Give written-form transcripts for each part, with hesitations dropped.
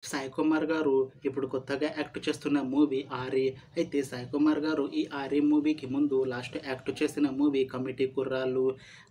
సాయి కుమార్ గారు ఇప్పుడు కొత్తగా యాక్ట్ చేస్తున్న మూవీ 'ఆరి'. అయితే సాయి కుమార్ గారు ఈ 'ఆరి' మూవీకి ముందు లాస్ట్ యాక్ట్ చేసిన మూవీ 'కమిటీ కుర్రాళ్ళు'.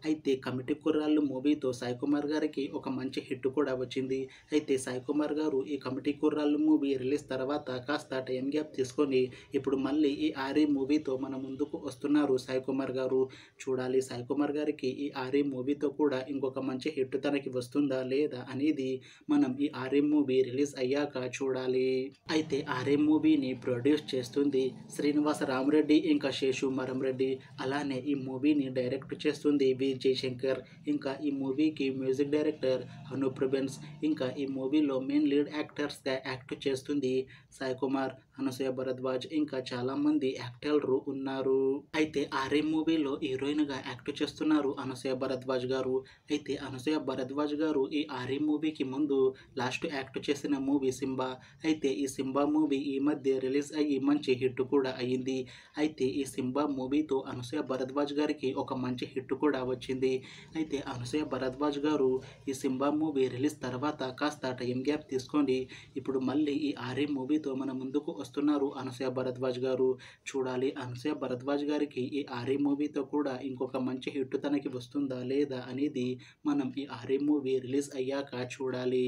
అయితే 'కమిటీ కుర్రాళ్ళు' మూవీతో సాయి కుమార్ గారికి ఒక మంచి హిట్ కూడా వచ్చింది. అయితే సాయి కుమార్ గారు ఈ 'కమిటీ కుర్రాళ్ళు' మూవీ రిలీజ్ తర్వాత కాస్త టైం గ్యాప్ తీసుకొని ఇప్పుడు మళ్ళీ ఈ 'ఆరి' మూవీతో మన ముందుకు వస్తున్నారు సాయి కుమార్ గారు. చూడాలి సాయి కుమార్ గారికి ఈ 'ఆరి' మూవీతో కూడా ఇంకొక మంచి హిట్ తనకి వస్తుందా లేదా అనేది మనం ఈ 'ఆరి' మూవీ రిలీజ్ అయ్యాక చూడాలి. అయితే 'ఆరి' మూవీని ప్రొడ్యూస్ చేస్తుంది శ్రీనివాస రామరెడ్డి ఇంకా శేషు మరంరెడ్డి. అలానే ఈ మూవీని డైరెక్ట్ చేస్తుంది వి జయశంకర్. ఇంకా ఈ మూవీకి మ్యూజిక్ డైరెక్టర్ అనూప్ రూబెన్స్. ఇంకా ఈ మూవీలో మెయిన్ లీడ్ యాక్టర్స్గా యాక్ట్ చేస్తుంది సాయి కుమార్, అనసూయ భరద్వాజ్ ఇంకా చాలా మంది యాక్టర్లు ఉన్నారు. అయితే 'ఆరి' మూవీలో హీరోయిన్గా యాక్ట్ చేస్తున్నారు అనసూయ భరద్వాజ్ గారు. అయితే అనసూయ భరద్వాజ్ గారు ఈ 'ఆరి' మూవీకి ముందు లాస్ట్ యాక్ట్ చేసిన మూవీ 'సింబా'. అయితే ఈ 'సింబా' మూవీ ఈ మధ్య రిలీజ్ అయ్యి మంచి హిట్ కూడా అయ్యింది. అయితే ఈ 'సింబా' మూవీతో అనసూయ భరద్వాజ్ గారికి ఒక మంచి హిట్ కూడా వచ్చింది. అయితే అనసూయ భరద్వాజ్ గారు ఈ 'సింబా' మూవీ రిలీజ్ తర్వాత కాస్త టైం గ్యాప్ తీసుకొని ఇప్పుడు మళ్ళీ ఈ 'ఆరి' మూవీతో మన ముందుకు వస్తున్నారు అనసూయ భరద్వాజ్ గారు. చూడాలి అనసూయ భరద్వాజ్ గారికి ఈ 'ఆరి' మూవీతో కూడా ఇంకొక మంచి హిట్ తనకి వస్తుందా లేదా అనేది మనం ఈ 'ఆరి' మూవీ రిలీజ్ అయ్యాక చూడాలి.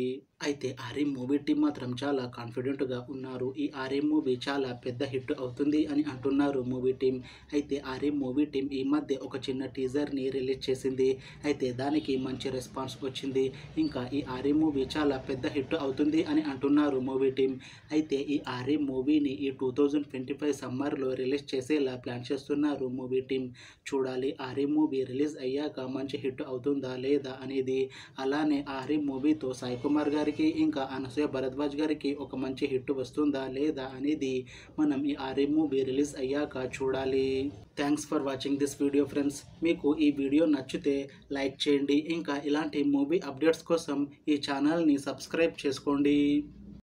అయితే 'ఆరి' మూవీ టీం మాత్రం చాలా కాన్ఫిడెంట్గా ఉన్నారు. ఈ 'ఆరి' మూవీ చాలా పెద్ద హిట్ అవుతుంది అని అంటున్నారు మూవీ టీం. అయితే 'ఆరి' మూవీ టీం ఈ మధ్య ఒక చిన్న టీజర్ని రిలీజ్ చేసింది. అయితే దానికి మంచి రెస్పాన్స్ వచ్చింది. ఇంకా ఈ 'ఆరి' మూవీ చాలా పెద్ద హిట్ అవుతుంది అని అంటున్నారు మూవీ టీం. అయితే ఈ 'ఆరి' మూవీని ఈ 2025 సమ్మర్లో రిలీజ్ చేసేలా ప్లాన్ చేస్తున్నారు మూవీ టీం. చూడాలి 'ఆరి' మూవీ రిలీజ్ అయ్యాక మంచి హిట్ అవుతుందా లేదా అనేది. అలానే 'ఆరి' మూవీతో సాయి కుమార్ గారికి ఇంకా అనసూయ భరద్వాజ్ గారికి ఒక మంచి హిట్ వస్తుందా లేదా అనేది మనం ఈ 'ఆరి' మూవీ రిలీజ్ అయ్యాక చూడాలి. Thanks for watching this video friends. మీకు ఈ వీడియో నచ్చితే లైక్ చేయండి. ఇంకా ఇలాంటి మూవీ అప్డేట్స్ కోసం ఈ ఛానల్ని సబ్స్క్రైబ్ చేసుకోండి.